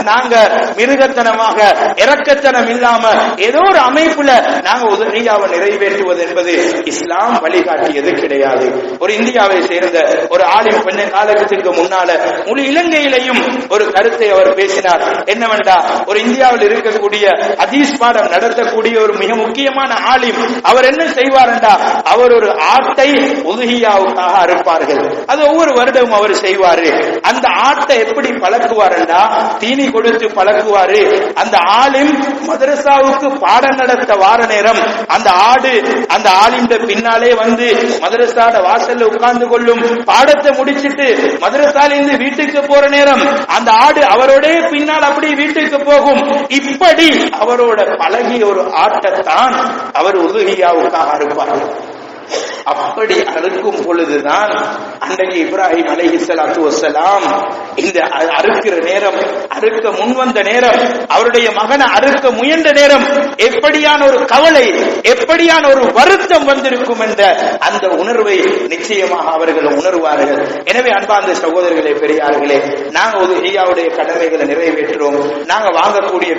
நாங்க மிருகத்தனமாக இரக்கத்தனம் இல்லாம ஏதோ ஒரு அமைப்புல நாங்க உதஹியாவை நிறைவேற்றுவது என்பது இஸ்லாம் வழிகாட்டியது கிடையாது. ஒரு இந்தியாவை சேர்ந்த ஒரு ஆலிம் கொஞ்ச காலத்துக்கு முன்னால முழு இலங்கையிலையும் ஒரு கருத்தை அவர் பேசினார். என்னவென்றா, ஒரு இந்தியாவில் இருக்கக்கூடிய ஹதீஸ் பாடம் நடத்தக்கூடிய ஒரு மிக முக்கியமான ஆலிம், அவர் என்ன செய்வார் என்றா, அவர் ஒரு ஆட்டை உதுஹியாவுக்காக அறுப்பார்கள். அது ஒவ்வொரு வருடமும் அவர் செய்வாரு. அந்த ஆட்டை எப்படி பழக்குவார் என்றா, தீனி கொடுத்து பழக்குவாரு. அந்த ஆலிம் மதரசாவுக்கு பாடம் நடத்த வார நேரம் அந்த ஆடு அந்த ஆலிம் பின்னாலே வந்து மதரசாட வாசல்ல உட்கார்ந்து கொள்ளும். பாடத்தை முடிச்சிட்டு மதரசாலிருந்து வீட்டுக்கு போற நேரம் அந்த ஆடு அவரோட பின்னால் அப்படி வீட்டுக்கு போகும். இப்படி அவரோட பழகிய ஒரு ஆட்டத்தான் அவர் உதுஹியாவுக்காக அறுப்பார். அப்படி அறுக்கும் பொழுதுதான் அன்றைக்கு இப்ராஹிம் அலைஹிஸ்ஸலாத்து வஸ்ஸலாம் இந்த அறுக்கிற நேரம், அறுக்க முன்வந்த நேரம், அவருடைய மகனை அறுக்க முயன்ற நேரம் எப்படியான ஒரு கவலை, எப்படியான ஒரு வருத்தம் வந்திருக்கும் என்ற அந்த உணர்வை நிச்சயமாக அவர்கள் உணர்வார்கள். எனவே அன்பார்ந்த சகோதரர்களே, பெரியார்களே, நாங்க உதுஹியாவுடைய கடமைகளை நிறைவேற்றுறோம். நாங்க வாங்கக்கூடிய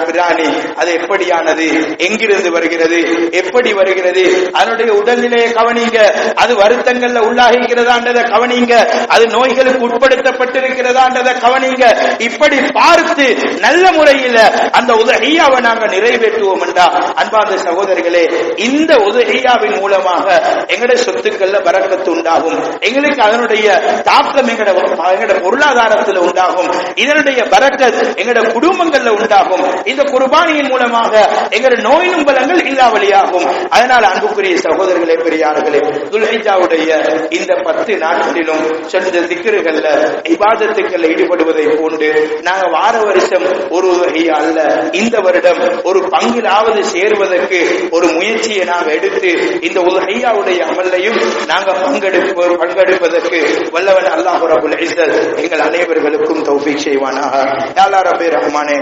பிராணி அது எப்படியானது, எங்கிருந்து வருகிறது, எப்படி வருகிறது, அதனுடைய உடல்நிலையை கவனிங்க, அது வருத்தங்கள்ல உள்ளாகிறதான்றதை கவனிங்க, அது நோய்களுக்கு உட்படுத்தப்பட்டிருக்கிறதான்றதை கவனிங்க. இப்படி பார்த்து நல்ல முறையில் அந்த உதுஹியாவை நாங்க நிறைவேற்றுவோம் என்றா, அன்பார்ந்த சகோதரர்களே, இந்த உதுஹியாவின் மூலமாக எங்களுடைய சொத்துக்கள்ல பரக்கத்து உண்டாகும், எங்களுக்கு அதனுடைய தாக்கம் எங்களுடைய பொருளாதாரத்தில் உண்டாகும், இதனுடைய பரக்கத் எங்களுடைய குடும்பங்கள்ல உண்டாகும். இந்த குர்பானியின் மூலமாக எங்களுடைய நோய் நும்பலங்கள் இல்லாவழியாகும். அதனால் அன்புக்குரிய சகோதரர்களே, பெரியார்களே, துல்ஹிஜ்ஜாவுடைய இந்த 10 நாட்களிலும் சொன்ன திக்ருகள்ல இபாதத்துக்கள் ஈடுபடுவதை போன்று நாங்க வார வருஷம் ஒரு உதுஹியா அல்ல, இந்த வருடம் ஒரு பங்கிலாவது சேர்வதற்கு ஒரு முயற்சியை நாங்க எடுத்து இந்த உதுஹியாவுடைய அமல்லையும் நாங்க பங்கெடுப்பதற்கு வல்லவன் அல்லாஹ் ரப்புல் இஸ்ஸத் எங்கள் அனைவர்களுக்கும் தௌஃபீக் செய்வானாக. யா அல்லாஹ் ரப்பே ரஹ்மானே,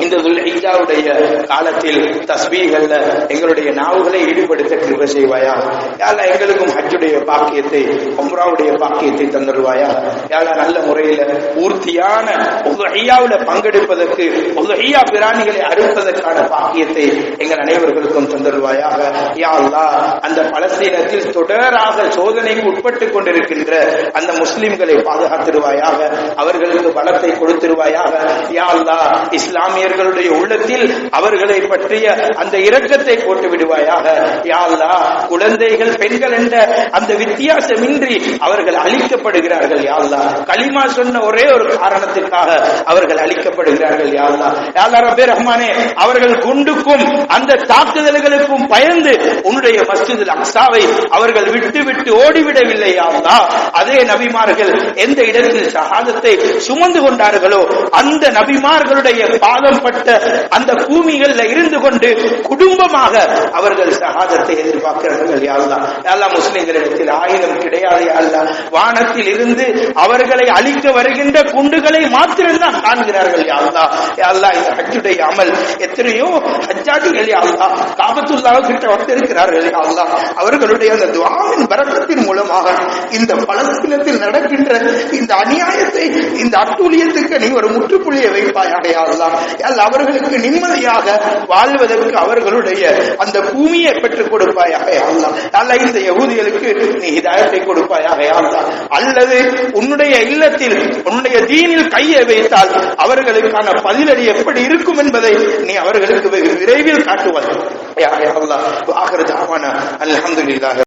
இந்த துல்ஹிஜ்ஜாவுடைய காலத்தில் தஸ்பீஹ்கள்ல எங்களுடைய நாவுகளை ஈடுபடுத்த கிருபை செய்வாயா. யா அல்லாஹ் எங்களுக்கும் ஹஜ்ஜுடைய பாக்கியத்தை, உம்ராவுடைய பாக்கியத்தை தந்துடுவாயா. யா அல்லாஹ் நல்ல முறையில் பூர்த்தியான உதுஹியாவுல பங்கெடுப்பதற்கு, உதுஹியா பிராணிகளை அறுப்பதற்கான பாக்கியத்தை எங்கள் அனைவர்களுக்கும் தந்துடுவாயாக. யா அல்லாஹ் அந்த பலஸ்தீனத்தில் தொடராக சோதனைக்கு உட்பட்டுக் கொண்டிருக்கின்ற அந்த முஸ்லிம்களை பாதுகாத்திருவாயாக, அவர்களுக்கு பலத்தை கொடுத்திருவாயாக. யா அல்லாஹ் இஸ்லாமிய உள்ளத்தில் அவர்களை பற்றிய அந்த இரக்கத்தை போட்டு விடுவாயாக. யா அல்லாஹ் குழந்தைகள் பெண்கள் என்ற அந்த வித்தியாசமின்றி அவர்கள் அழிக்கப்படுகிறார்கள். யா அல்லாஹ் கலிமா சொன்ன ஒரே ஒரு காரணத்திற்காக அவர்கள் அழிக்கப்படுகிறார்கள். யா அல்லாஹ், யா அல்லாஹ் ரப்பே ரஹ்மானே, அவர்கள் குண்டுக்கும் அந்த தாக்குதல்களுக்கும் பயந்து உன்னுடைய மஸ்ஜிதுல் அக்ஸாவை அவர்கள் விட்டு விட்டு ஓடிவிடவில்லை. யா அல்லாஹ், அதே நபிமார்கள் எந்த இடத்தில் ஷஹாதத்தை சுமந்து கொண்டார்களோ அந்த நபிமார்களுடைய பாதம் பட்ட அந்த பூமிகள்ல இருந்து கொண்டு குடும்பமாக அவர்கள் ஷஹாதத்தை எதிர்பார்க்கிறார்கள். யா அல்லாஹ், யா அல்லாஹ் முஸ்லிம்களிடத்தில் ஆயுதம் கிடையாது. யா அல்லாஹ், வானத்தில் இருந்து அவர்களை அழிக்க வருகின்ற குண்டுகளை மாத்திரம்தான் காண்கிறார்கள். யா அல்லாஹ், யா அல்லாஹ், இந்த ஹஜ்ஜுடைய அமல் எத்தனையோ ஹஜ்ஜாஜிகள் யா அல்லாஹ் காபத்துல்லாஹ் கிட்ட வந்திருக்கிறார்கள். யா அல்லாஹ், அவர்களுடைய அந்த துஆவின் பரக்கத்தின் மூலமாக இந்த பலஸ்தீனத்தில் நடக்கின்ற இந்த அநியாயத்தை, இந்த அட்டூழியத்துக்கு நீ ஒரு முற்றுப்புள்ளியை வைப்பாயாக. யா அல்லாஹ், அவர்களுக்கு நிம்மதியாக வாழ்வதற்கு அவர்களுடைய அந்த பூமியை பெற்றுக் கொடுப்பாயாக. யா அல்லாஹ், இந்த யஹூதிகளுக்கு நீ ஹிதாயத்தை கொடுப்பாயாக. யா அல்லாஹ், அல்லது உன்னுடைய இல்லத்தில் உன்னுடைய தீனில் கையை வைத்தால் அவர்களுக்கான பதிலடி எப்படி இருக்கும் என்பதை நீ அவர்களுக்கு விரைவில் காட்டுவாய். யா அல்லாஹ். ஆகிரு தஅவானா அல்ஹம்துலில்லாஹ்.